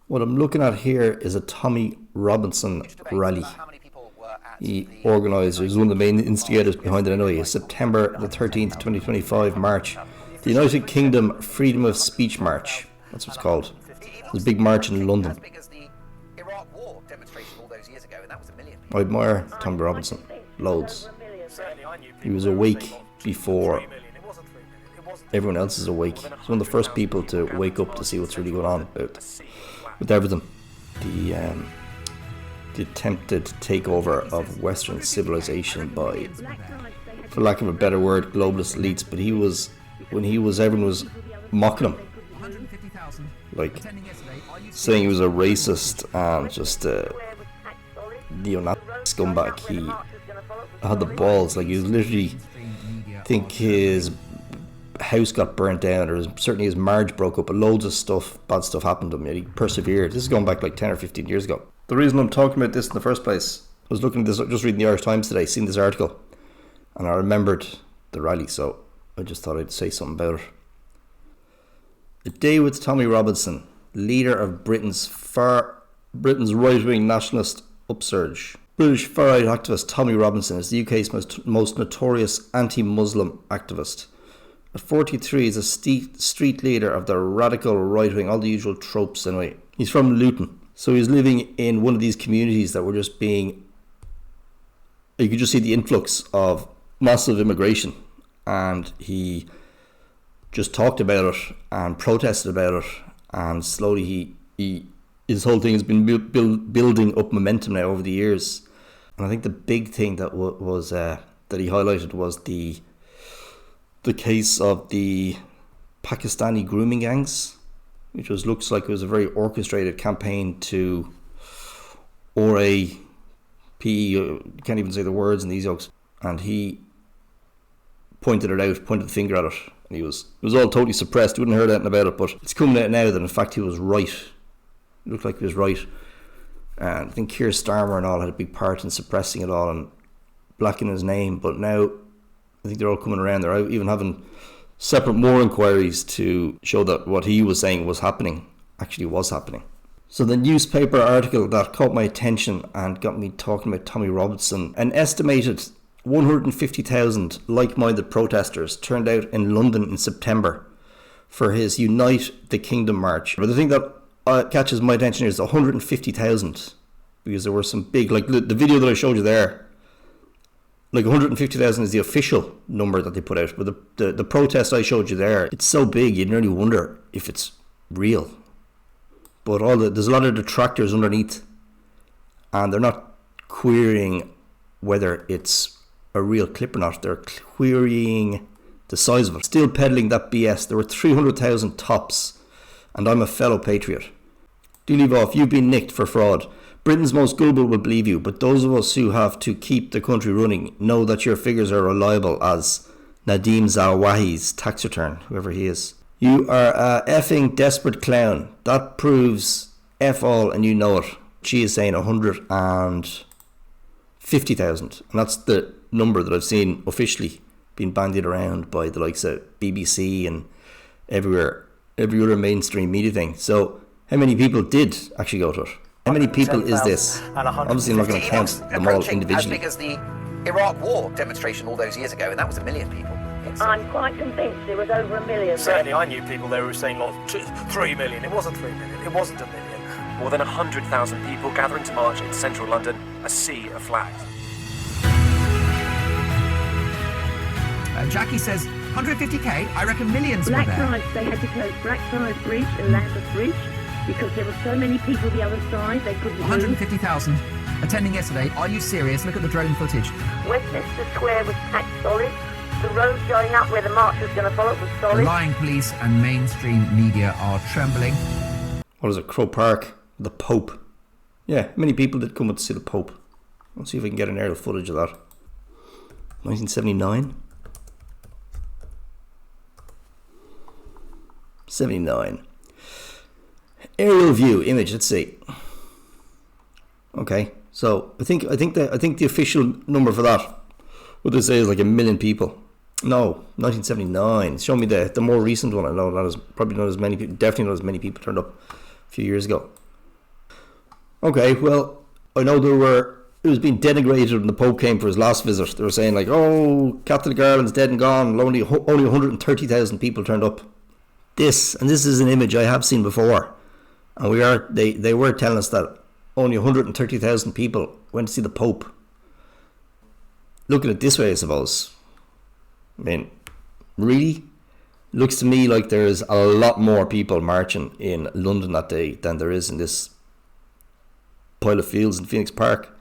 What I'm looking at here is a Tommy Robinson rally. He organised, he was one of the main instigators behind it anyway. September the 13th, 2025 March. The United Kingdom Freedom of Speech March. That's what it's called. It was a big march in London. I admire Tommy Robinson. Loads. He was awake before everyone else is awake. He's one of the first people to wake up to see what's really going on with everything. The attempted takeover of Western civilization by, for lack of a better word, globalist elites. But everyone was mocking him, like saying he was a racist and just a neo-Nazi scumbag. He had the balls, like he was literally, I think his house got burnt down, or certainly his marriage broke up, but loads of stuff, bad stuff happened to him, and he persevered. This is going back like 10 or 15 years ago. The reason I'm talking about this in the first place, I was looking at this, just reading the Irish Times today, seen this article, and I remembered the rally, so I just thought I'd say something about it. A day with Tommy Robinson, leader of Britain's right-wing nationalist upsurge. British far-right activist Tommy Robinson is the UK's most notorious anti-Muslim activist. At 43, he's a street leader of the radical right-wing, all the usual tropes anyway. He's from Luton. So he's living in one of these communities that were just being... You could just see the influx of massive immigration. And he just talked about it and protested about it. And slowly his whole thing has been building up momentum now over the years. And I think the big thing that was that he highlighted was the case of the Pakistani grooming gangs, which looks like it was a very orchestrated campaign to RAPE, can't even say the words in these jokes, and he pointed the finger at it, and it was all totally suppressed. You wouldn't heard anything about it, but it's coming out now that in fact he was right. It looked like he was right, and I think Keir Starmer and all had a big part in suppressing it all and blacking his name, but now I think they're all coming around. They're even having separate more inquiries to show that what he was saying was happening actually was happening. So the newspaper article that caught my attention and got me talking about Tommy Robinson, an estimated 150,000 like-minded protesters turned out in London in September for his Unite the Kingdom march. But the thing that catches my attention is 150,000, because there were some big, like the video that I showed you there, like 150,000 is the official number that they put out, but the protest I showed you there, it's so big you'd nearly wonder if it's real. But there's a lot of detractors underneath, and they're not querying whether it's a real clip or not. They're querying the size of it. Still peddling that BS. There were 300,000 tops, and I'm a fellow patriot. Do leave off. You've been nicked for fraud. Britain's most gullible will believe you, but those of us who have to keep the country running know that your figures are reliable as Nadeem Zawahi's tax return, whoever he is. You are a effing desperate clown. That proves F all and you know it. She is saying 150,000, and that's the number that I've seen officially being bandied around by the likes of BBC and everywhere, every other mainstream media thing. So how many people did actually go to it? How many people is this? Obviously I'm not going to count them all individually. As big as the Iraq War demonstration all those years ago, and that was 1 million people. I'm quite convinced it was over 1 million. Certainly I knew people there who were saying 3 million. It wasn't 3 million. It wasn't 1 million. More than 100,000 people gathering to march in central London, a sea of flags. Jackie says 150k. I reckon millions were there. Blackfriars, they had to close Blackfriars Bridge and Lambeth Bridge because there were so many people the other side they couldn't move. 150,000 attending yesterday. Are you serious? Look at the drone footage. Westminster Square was packed solid. The road going up where the march was going to follow was solid. The lying police and mainstream media are trembling. What is it? Crow Park, the Pope. Yeah, many people did come up to see the Pope. Let's see if we can get an aerial footage of that. 1979. 79. Aerial view image. Let's see. Okay, so I think the official number for that, what they say, is like 1 million people. No, 1979. Show me the more recent one. I know that is probably not as many people. Definitely not as many people turned up a few years ago. Okay, well, I know it was being denigrated when the Pope came for his last visit. They were saying like, oh, Catholic Ireland's dead and gone. Only 130,000 people turned up. This is an image I have seen before. And they were telling us that only 130,000 people went to see the Pope. Look at it this way, I suppose. I mean, really? Looks to me like there's a lot more people marching in London that day than there is in this pile of fields in Phoenix Park.